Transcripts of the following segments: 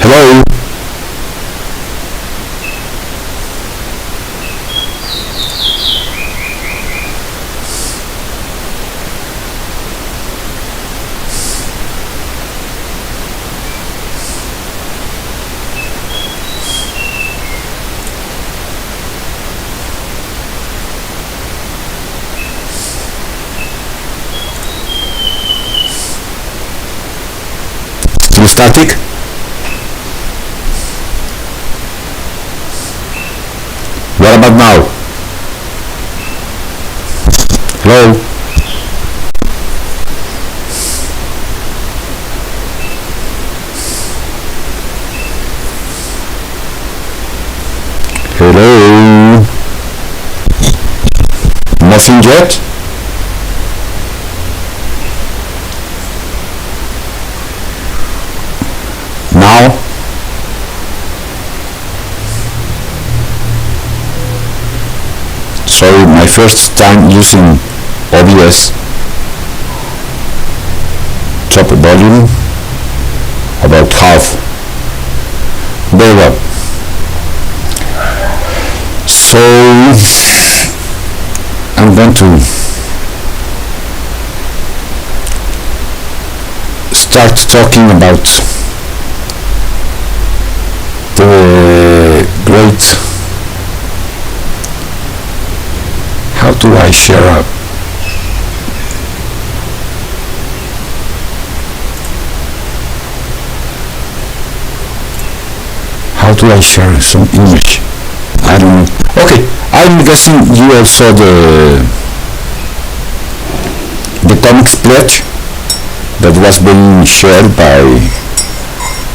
Hello? Still static? What about now? Hello? Hello? Nothing yet? Now? Sorry, my first time using OBS. Drop the volume about half. Very well. So I'm going to start talking about the great, how do I share up? How do I share some image? I don't know. Okay, I'm guessing you all saw the comics pledge that was being shared by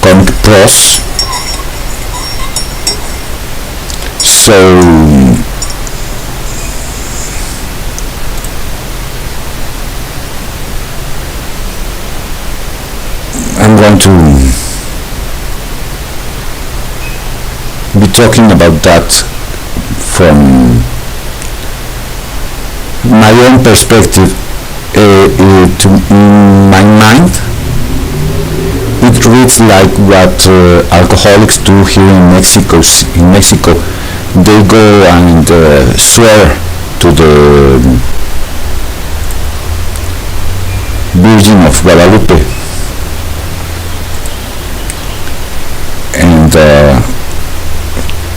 Comic Pros. So I'm going to be talking about that from my own perspective. To my mind, it reads like what alcoholics do here in Mexico. They go and swear to the Virgin of Guadalupe and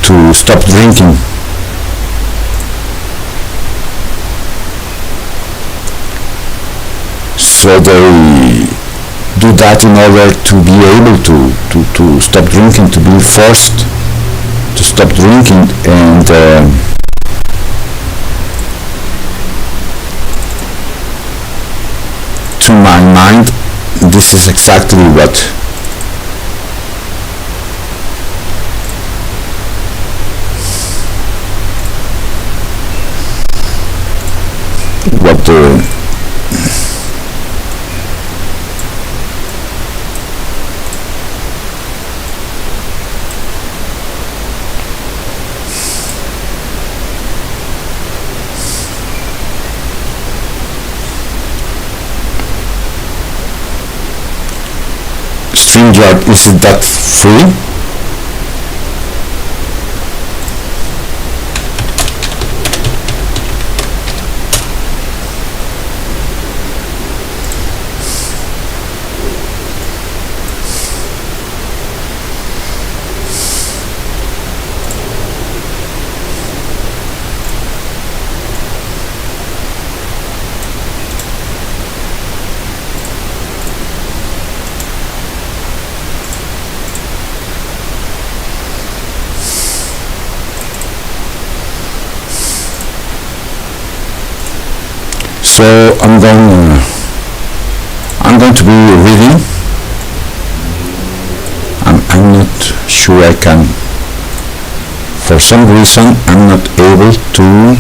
to stop drinking. So they do that in order to be able to stop drinking, to be forced to stop drinking. And to my mind, this is exactly what the StreamYard, is it that free? So I'm going to be reading. I'm not sure I can. For some reason, I'm not able to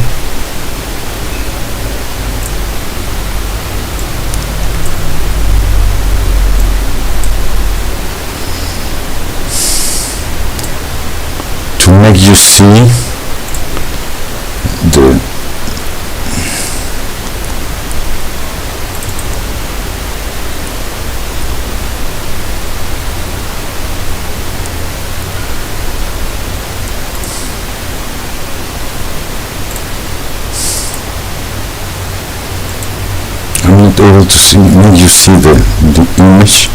make you see the not able to see when you see the image.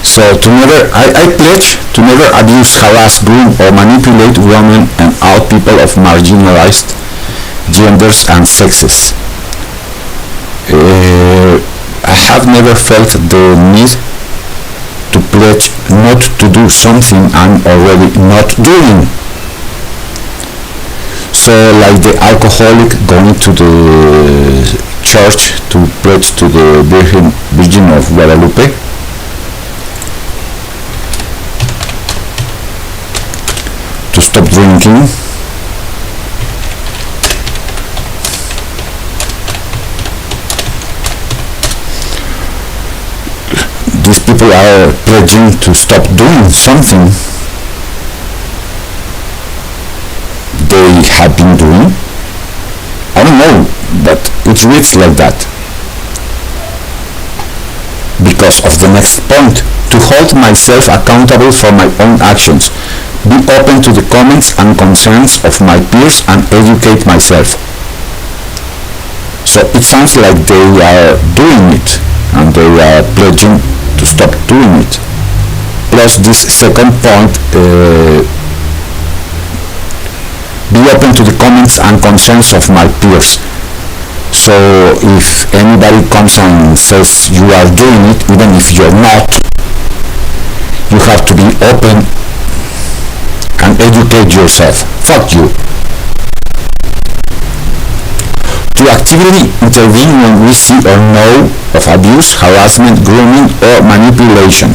So I pledge to never abuse, harass, groom, or manipulate women and all people of marginalized genders and sexes. I have never felt the need to pledge not to do something I'm already not doing. So like the alcoholic going to the church to pledge to the Virgin of Guadalupe, to stop drinking. These people are pledging to stop doing something they have been doing. I don't know, but it reads like that. Because of the next point, to hold myself accountable for my own actions, be open to the comments and concerns of my peers and educate myself. So it sounds like they are doing it and they are pledging to stop doing it. Plus this second point, be open to the comments and concerns of my peers. So if anybody comes and says you are doing it, even if you're not, you have to be open and educate yourself. Fuck you. To actively intervene when we see or know of abuse, harassment, grooming, or manipulation.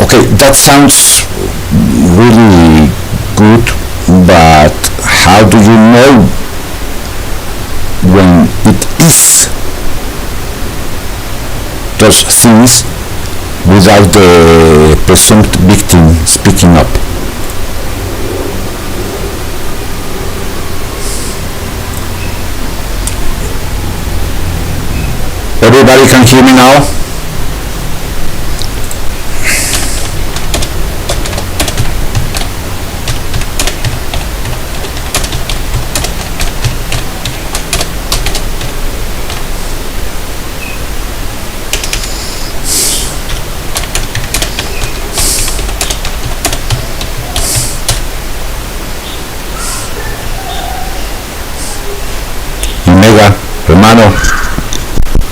Okay, that sounds really good, but how do you know when it is those things without the presumed victim speaking up? Everybody can hear me now? Omega, hermano,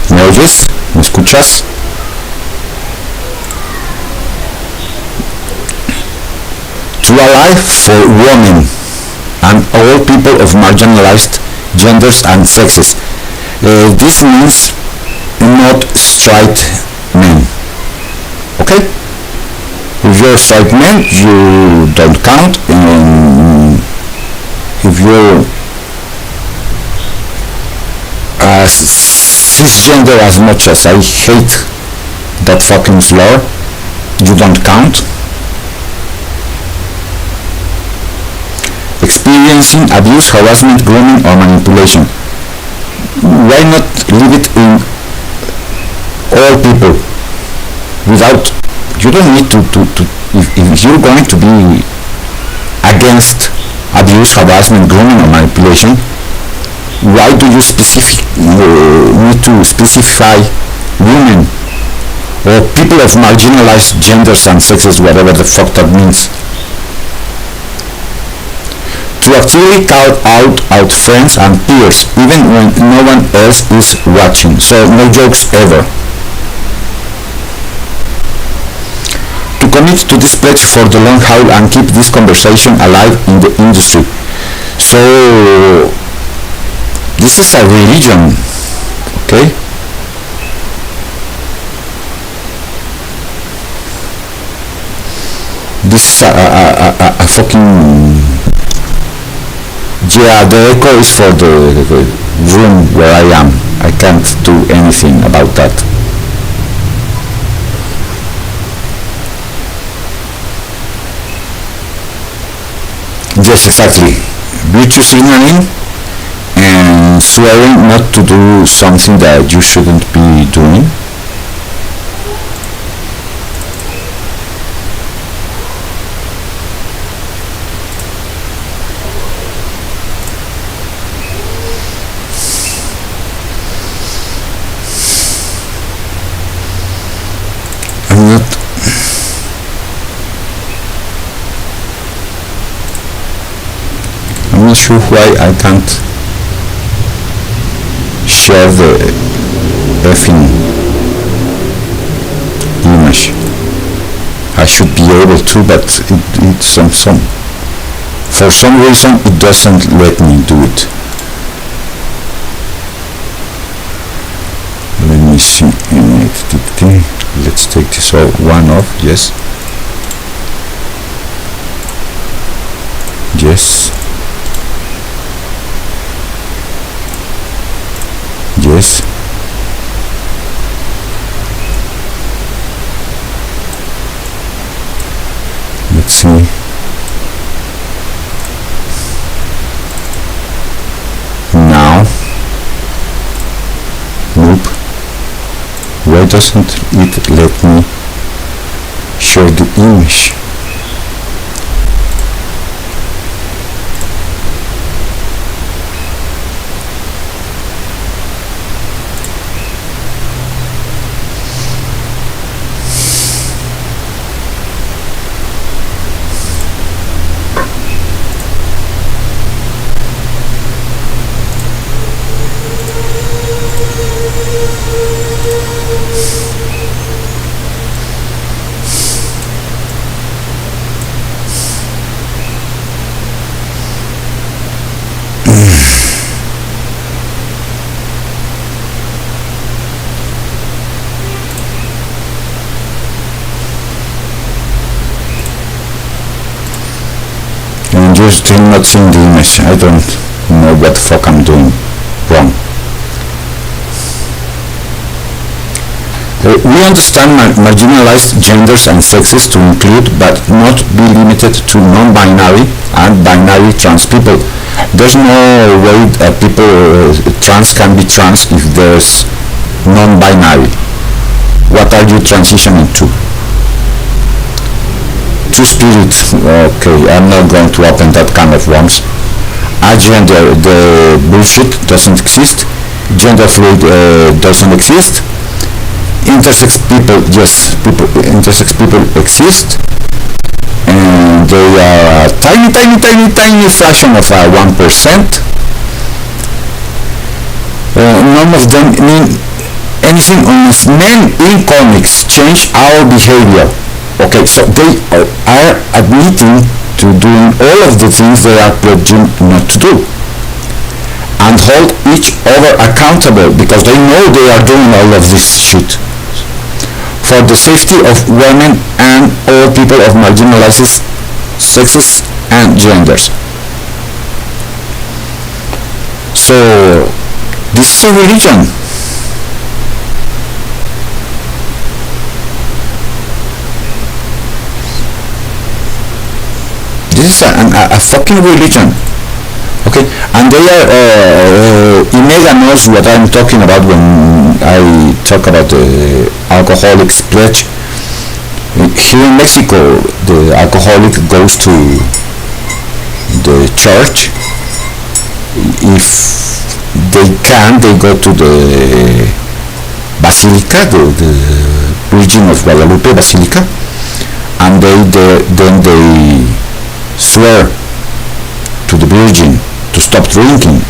¿me oyes? ¿Me escuchas? To a life for women and all people of marginalized genders and sexes. This means not straight men. Okay? If you're a straight man, you don't count. And if you're cisgender, as much as I hate that fucking slur, you don't count. Experiencing abuse, harassment, grooming, or manipulation. Why not leave it in all people? Without, you don't need to if you're going to be against abuse, harassment, grooming, or manipulation, why do you need to specify women or people of marginalized genders and sexes, whatever the fuck that means? To actively call out friends and peers even when no one else is watching. So no jokes ever. To commit to this pledge for the long haul and keep this conversation alive in the industry. So this is a religion, okay? This is a fucking... Yeah, the echo is for the room where I am. I can't do anything about that. Yes, exactly. Virtue signaling and swearing not to do something that you shouldn't be doing. I'm not sure why I can't share the effing image. I should be able to, but for some reason it doesn't let me do it. Let me see. Let's take this one off. Yes. Yes. Yes. Let's see. Now. Nope. Why doesn't it let me share the image? And you're still not seeing the image. I don't know what the fuck I'm doing wrong. We understand marginalized genders and sexes to include but not be limited to non-binary and binary trans people. There's no way that people trans can be trans if there's non-binary. What are you transitioning to? Two-spirit. Okay, I'm not going to open that can of worms. Agender, the bullshit doesn't exist. Gender fluid doesn't exist. Intersex people, yes, intersex people exist, and they are a tiny fraction of 1%. None of them mean anything unless men in comics change our behavior. Okay, so they are admitting to doing all of the things they are pledging not to do, and hold each other accountable because they know they are doing all of this shit for the safety of women and all people of marginalized sexes and genders. So this is a religion. This is a fucking religion. Okay, and they are Imega knows what I'm talking about when I talk about the alcoholics pledge. Here in Mexico, the alcoholic goes to the church. If they can, they go to the basilica, the Virgin of Guadalupe Basilica, and then they swear to the Virgin to stop drinking,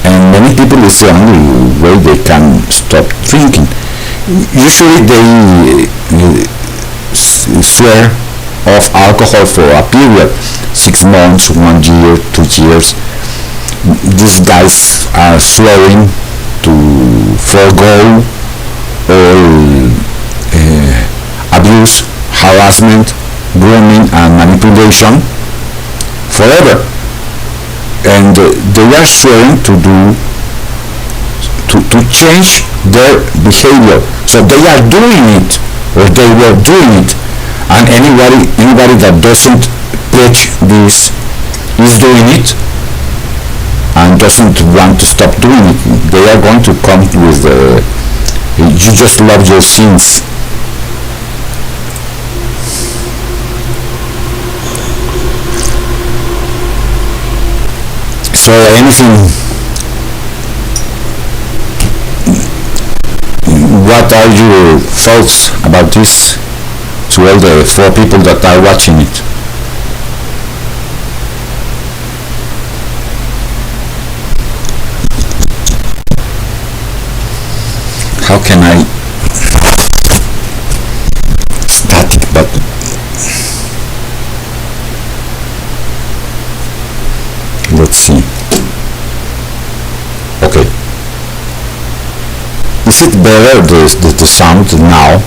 and many people it's the only way they can stop drinking. Usually they swear off alcohol for a period, 6 months, 1 year, 2 years. These guys are swearing to forego all abuse, harassment, grooming and manipulation forever, and they are swearing to change their behavior. So they are doing it, or they were doing it, and anybody that doesn't pledge this is doing it and doesn't want to stop doing it. They are going to come with you just love your sins. So anything, what are your thoughts about this to all the 4 people that are watching it? how can I static, but let's see. Okay, is it better, the sound now?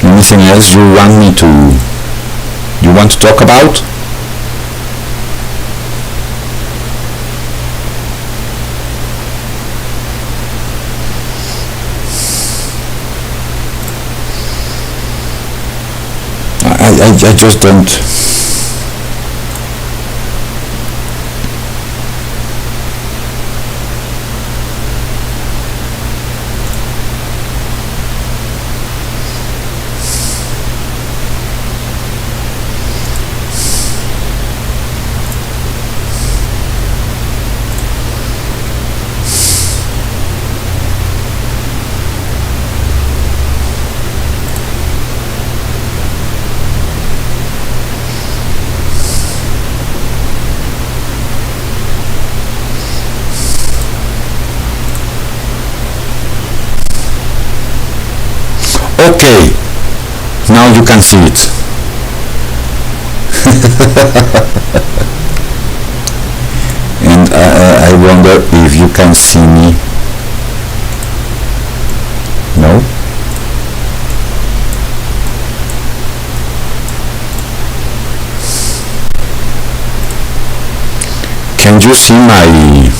Anything else you want to talk about? I just don't. Okay, now you can see it. And I wonder if you can see me. No? Can you see my...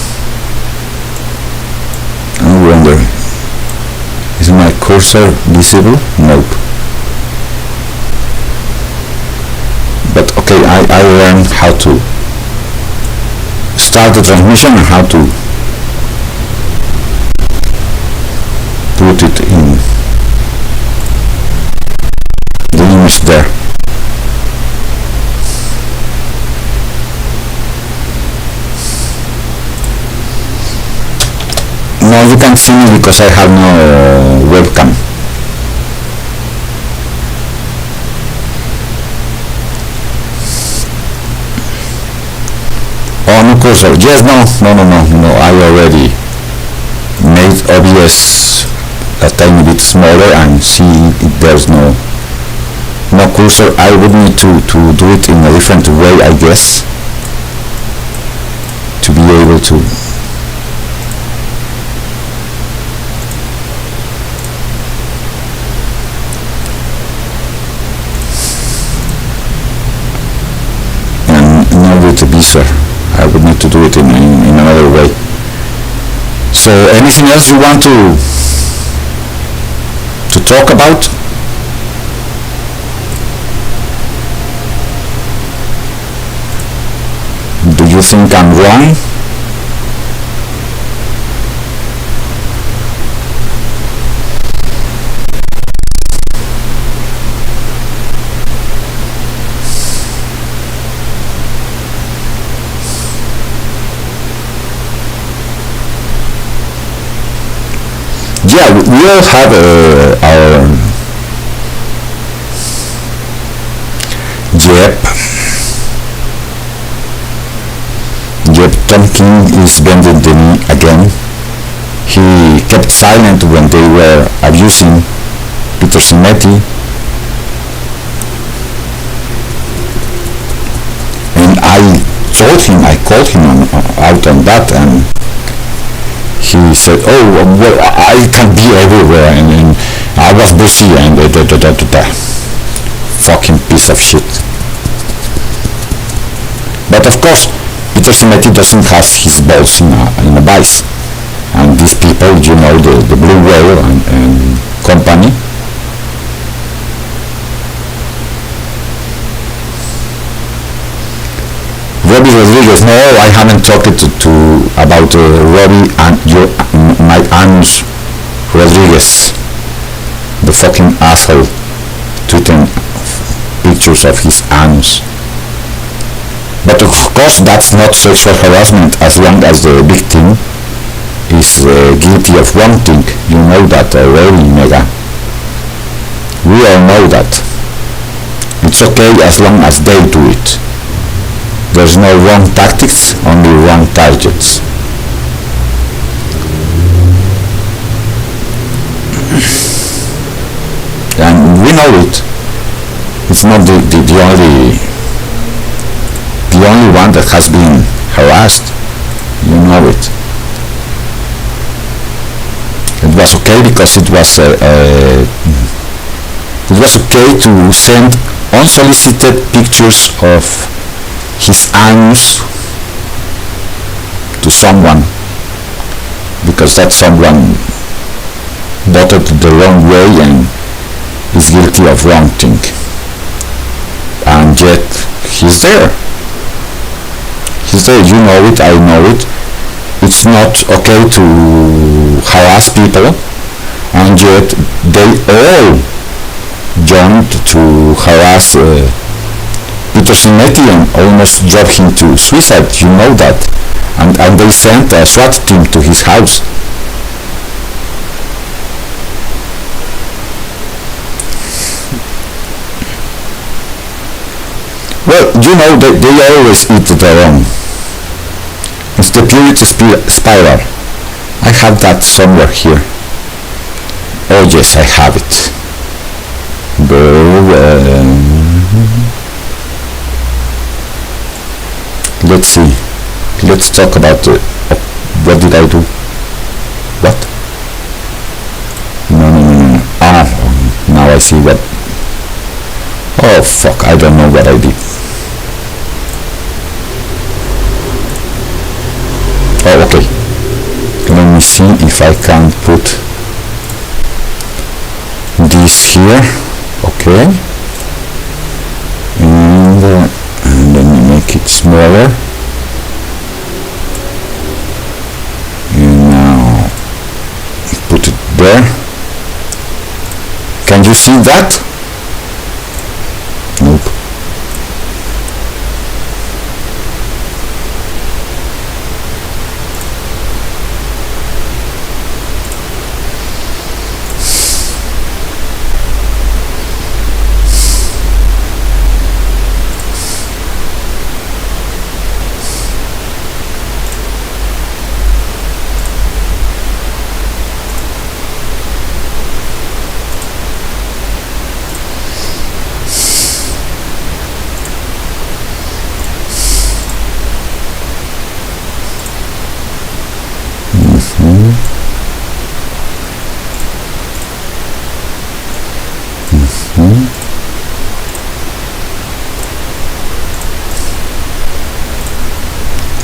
I wonder. Is my cursor visible? Nope. But okay, I learned how to start the transmission and how to put it in the image there. No, you can't see me because I have no webcam. Oh, no cursor. Yes, no. I already made OBS a tiny bit smaller and see if there's no cursor. I would need to do it in a different way, I guess, to be able to. With the visa, I would need to do it in another way. So anything else you want to talk about? Do you think I'm wrong? Yeah, we all have our Jeb Tonkin is bending the knee again. He kept silent when they were abusing Peter Simeti, and I called him out on that, and he said, "Oh, well, I can be everywhere, and I was busy, and fucking piece of shit." But of course, Peter Simeti doesn't have his balls in a vice, and these people, you know, the Blue Whale and company, Robbie Rodriguez. No, I haven't talked about Robbie and my anus Rodriguez, the fucking asshole, tweeting pictures of his anus. But of course, that's not sexual harassment as long as the victim is guilty of one thing. You know that already, Mega. We all know that. It's okay as long as they do it. There's no wrong tactics, only wrong targets. And we know it. It's not the only one that has been harassed. You know it. It was okay because it was okay to send unsolicited pictures of his anus to someone, because that someone voted the wrong way and is guilty of wrong thing, and yet he's there. You know it, I know it. It's not okay to harass people, and yet they all joined to harass Peter Simonetti and almost drove him to suicide. You know that. And they sent a SWAT team to his house. Well, you know, they always eat their own. It's the purity spiral. I have that somewhere here. Oh yes, I have it. Let's see. Let's talk about what did I do? What? No. Ah, now I see what. Oh fuck! I don't know what I did. Oh, okay. Let me see if I can put this here. Okay. And let me make it smaller. And now put it there. Can you see that? Nope.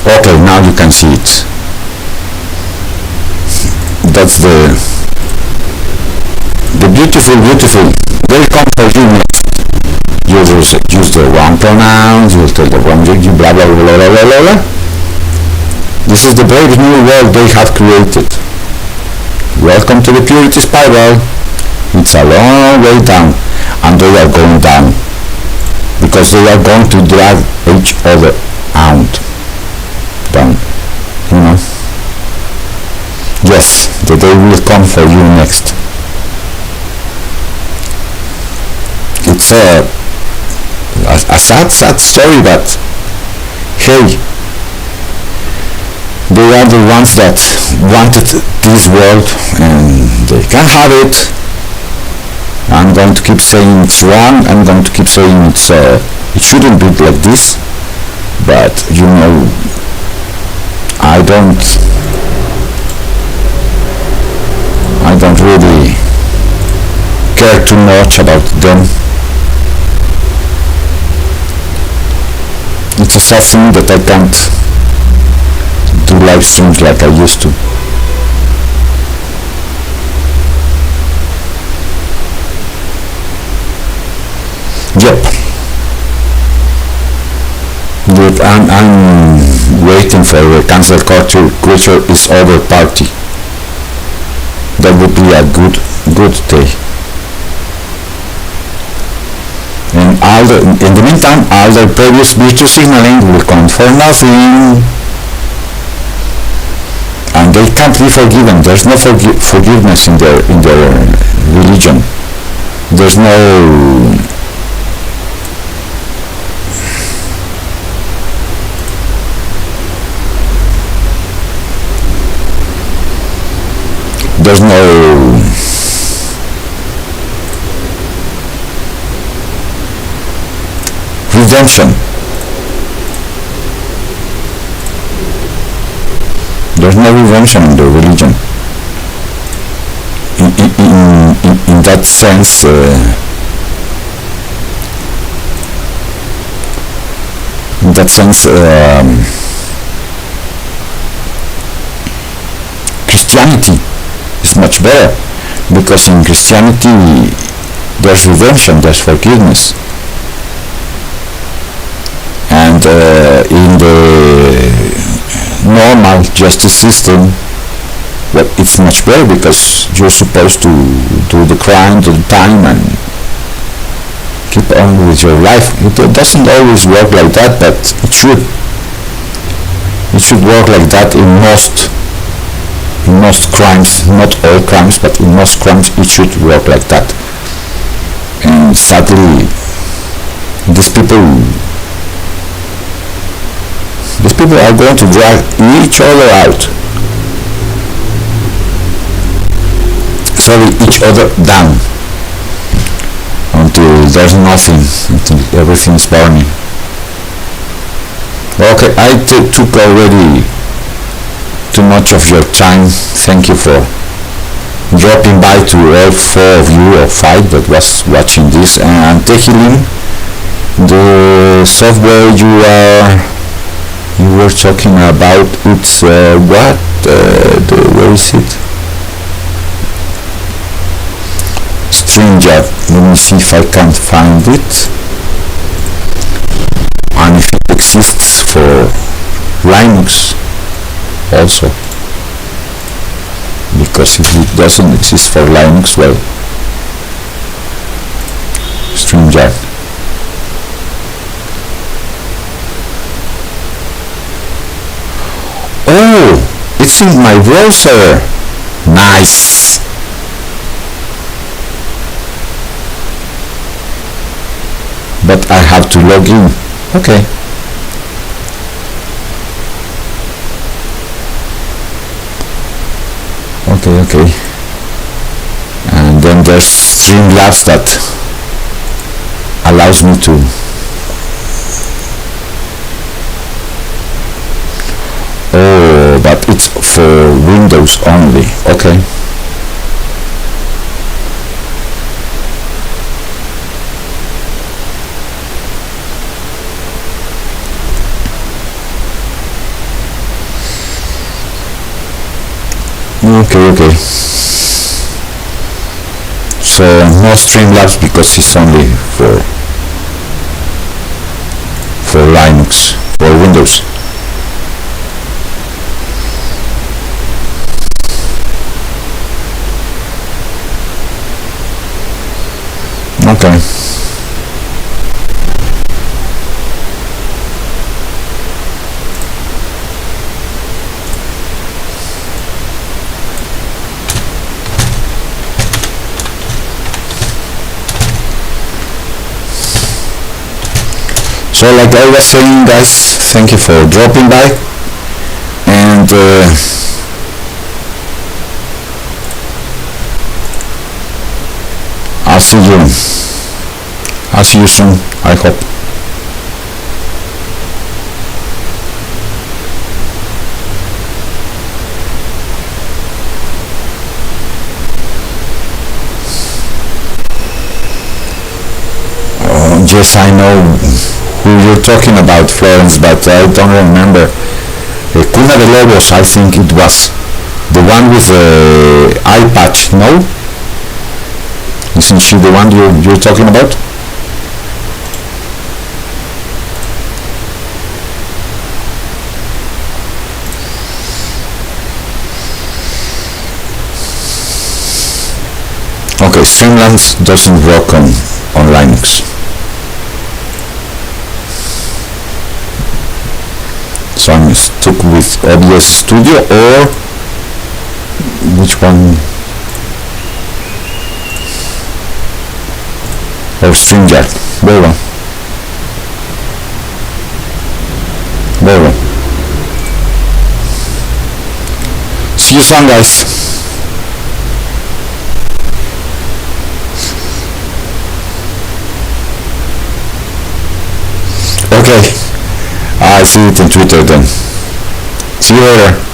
Okay, now you can see it. That's the beautiful. Welcome for you next. You use the wrong pronouns, you tell the wrong thing, blah blah blah blah blah blah. This is the brave new world they have created. Welcome to the purity spiral. It's a long way down, and they are going down because they are going to drag each other out. Down, you know. Yes, the day will come for you next. It's a sad story, but hey, they are the ones that wanted this world and they can have it. I'm going to keep saying it's wrong. I'm going to keep saying it shouldn't be like this, but you know, I don't really care too much about them. It's a sad thing that I can't do live streams like I used to. Yep. But I'm waiting for a cancel culture is over party. That would be a good day. And in the meantime, all the previous virtue signaling will count for nothing. And they can't be forgiven. There's no forgiveness in their religion. There's no there's no redemption. There's no redemption in the religion. In that sense, Christianity is much better, because in Christianity there's redemption, there's forgiveness, and in the normal justice system, well, it's much better, because you're supposed to do the crime, do the time, and keep on with your life. It doesn't always work like that, but it should. It should work like that in most crimes, not all crimes, but in most crimes it should work like that. And sadly, these people are going to drag each other out. Sorry, each other down, until there's nothing, until everything's burning. Okay, I took already too much of your time. Thank you for dropping by to all 4 of you, or 5 that was watching this. And Tehilim, the software you were talking about, it's what? Where is it? StreamYard. Let me see if I can find it, and if it exists for Linux also, because if it doesn't exist for Linux, well, StreamYard. Oh, it's in my browser. Nice. But I have to log in. Okay. Okay. And then there's Streamlabs that allows me to. Oh, but it's for Windows only. Okay. Okay. So no Streamlabs, because it's only for Linux, for Windows. Okay. So like I was saying, guys, thank you for dropping by, and I'll see you soon, I hope. Yes, I know who you're talking about, Florence, but I don't remember. Cuna de Lobos, I think it was. The one with the eye patch, no? Isn't she the one you're talking about? Okay, Streamlabs doesn't work on Linux. So I'm stuck with OBS Studio, or which one? Or StreamYard. Very well. See you soon, guys. see it in Twitter then. See you later.